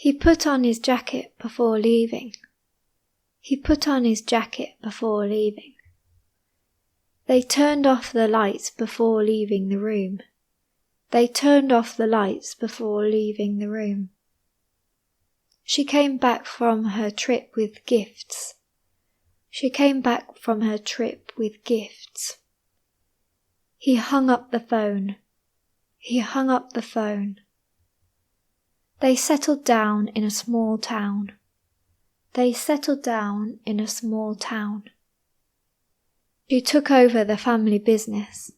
He put on his jacket before leaving. He put on his jacket before leaving. They turned off the lights before leaving the room. They turned off the lights before leaving the room. She came back from her trip with gifts. She came back from her trip with gifts. He hung up the phone. He hung up the phone. They settled down in a small town. They settled down in a small town. She took over the family business.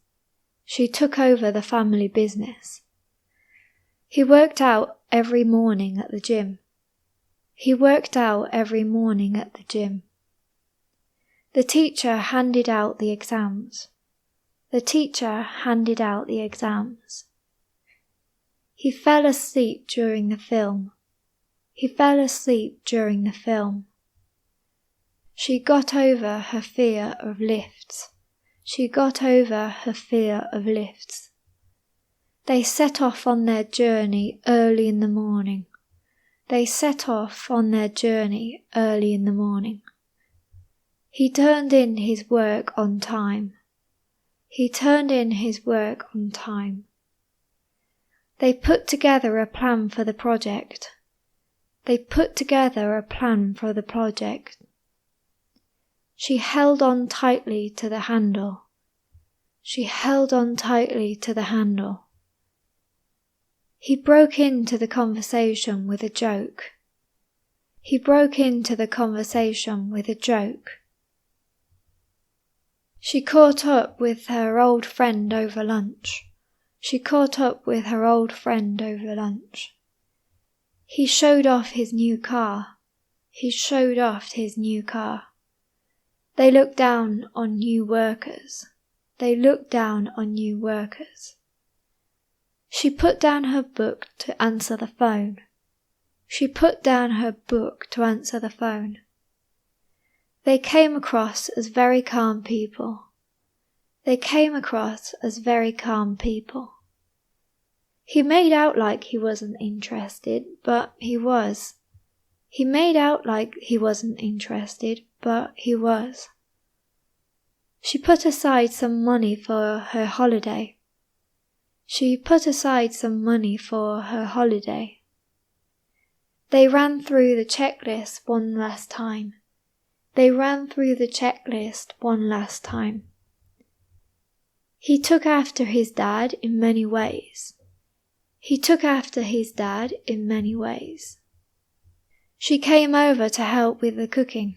She took over the family business. He worked out every morning at the gym. He worked out every morning at the gym. The teacher handed out the exams. The teacher handed out the exams. He fell asleep during the film. He fell asleep during the film. She got over her fear of lifts. She got over her fear of lifts. They set off on their journey early in the morning. They set off on their journey early in the morning. He turned in his work on time. He turned in his work on time. They put together a plan for the project. They put together a plan for the project. She held on tightly to the handle. She held on tightly to the handle. He broke into the conversation with a joke. He broke into the conversation with a joke. She caught up with her old friend over lunch. She caught up with her old friend over lunch. He showed off his new car. He showed off his new car. They looked down on new workers. They looked down on new workers. She put down her book to answer the phone. She put down her book to answer the phone. They came across as very calm people. They came across as very calm people. He made out like he wasn't interested, but he was. He made out like he wasn't interested, but he was. She put aside some money for her holiday. She put aside some money for her holiday. They ran through the checklist one last time. They ran through the checklist one last time. He took after his dad in many ways. He took after his dad in many ways. She came over to help with the cooking.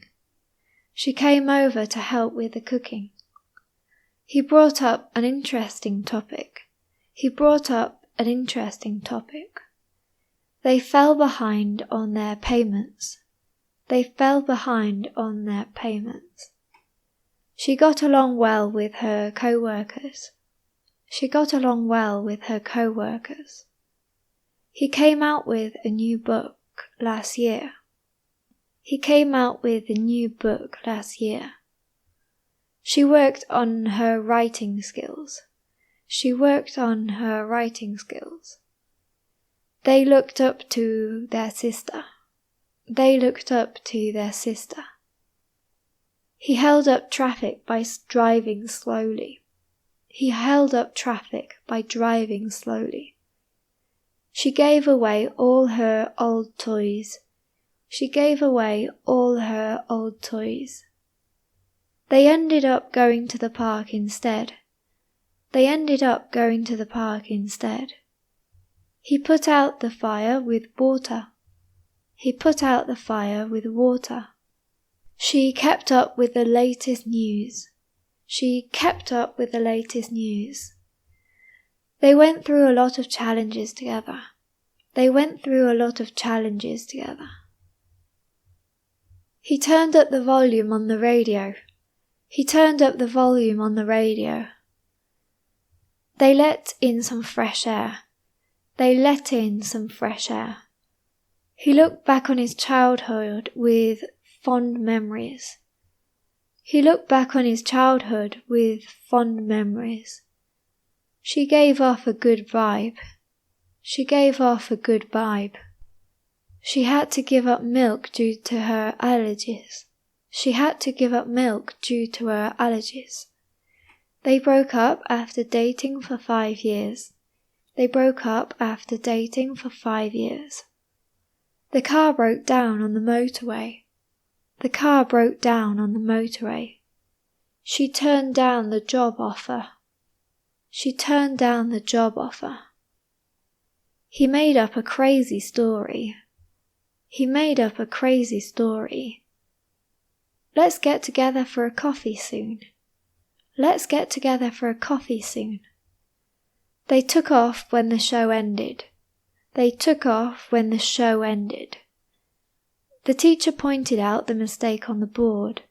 She came over to help with the cooking. He brought up an interesting topic. He brought up an interesting topic. They fell behind on their payments. They fell behind on their payments. She got along well with her co-workers. She got along well with her co-workers. He came out with a new book last year. He came out with a new book last year. She worked on her writing skills. She worked on her writing skills. They looked up to their sister. They looked up to their sister. He held up traffic by driving slowly. He held up traffic by driving slowly. She gave away all her old toys. She gave away all her old toys. They ended up going to the park instead. They ended up going to the park instead. He put out the fire with water. He put out the fire with water. She kept up with the latest news. She kept up with the latest news. They went through a lot of challenges together. They went through a lot of challenges together. He turned up the volume on the radio. He turned up the volume on the radio. They let in some fresh air. They let in some fresh air. He looked back on his childhood with fond memories. He looked back on his childhood with fond memories. She gave off a good vibe. She gave off a good vibe. She had to give up milk due to her allergies. She had to give up milk due to her allergies. They broke up after dating for 5 years. They broke up after dating for 5 years. The car broke down on the motorway. The car broke down on the motorway. She turned down the job offer. She turned down the job offer. He made up a crazy story. He made up a crazy story. Let's get together for a coffee soon. Let's get together for a coffee soon. They took off when the show ended. They took off when the show ended. The teacher pointed out the mistake on the board.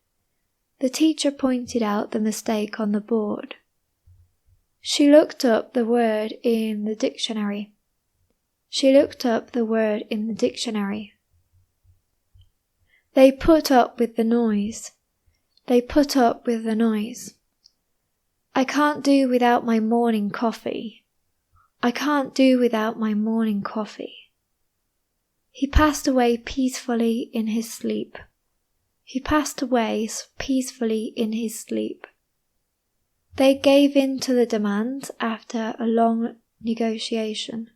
The teacher pointed out the mistake on the board. She looked up the word in the dictionary. She looked up the word in the dictionary. They put up with the noise. They put up with the noise. I can't do without my morning coffee. I can't do without my morning coffee. He passed away peacefully in his sleep. He passed away peacefully in his sleep. They gave in to the demands after a long negotiation.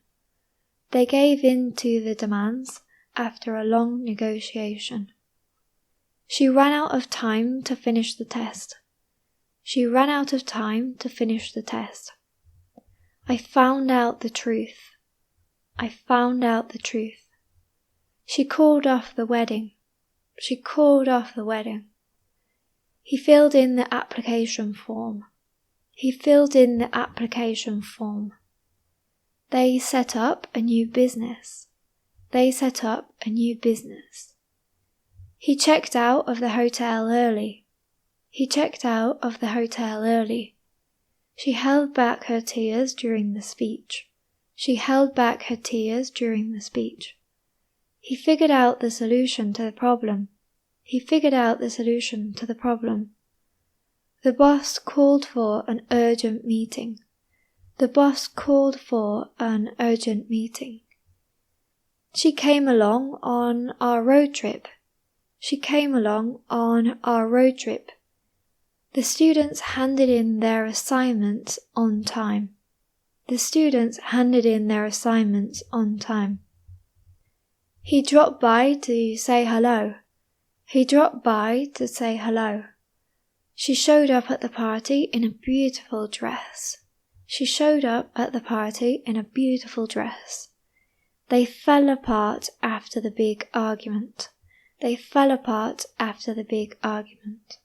They gave in to the demands after a long negotiation. She ran out of time to finish the test. She ran out of time to finish the test. I found out the truth. I found out the truth. She called off the wedding. She called off the wedding. He filled in the application form. He filled in the application form. They set up a new business. They set up a new business. He checked out of the hotel early. He checked out of the hotel early. She held back her tears during the speech. She held back her tears during the speech. He figured out the solution to the problem. He figured out the solution to the problem. The boss called for an urgent meeting. The boss called for an urgent meeting. She came along on our road trip. She came along on our road trip. The students handed in their assignments on time. The students handed in their assignments on time. He dropped by to say hello. He dropped by to say hello. She showed up at the party in a beautiful dress. She showed up at the party in a beautiful dress. They fell apart after the big argument. They fell apart after the big argument.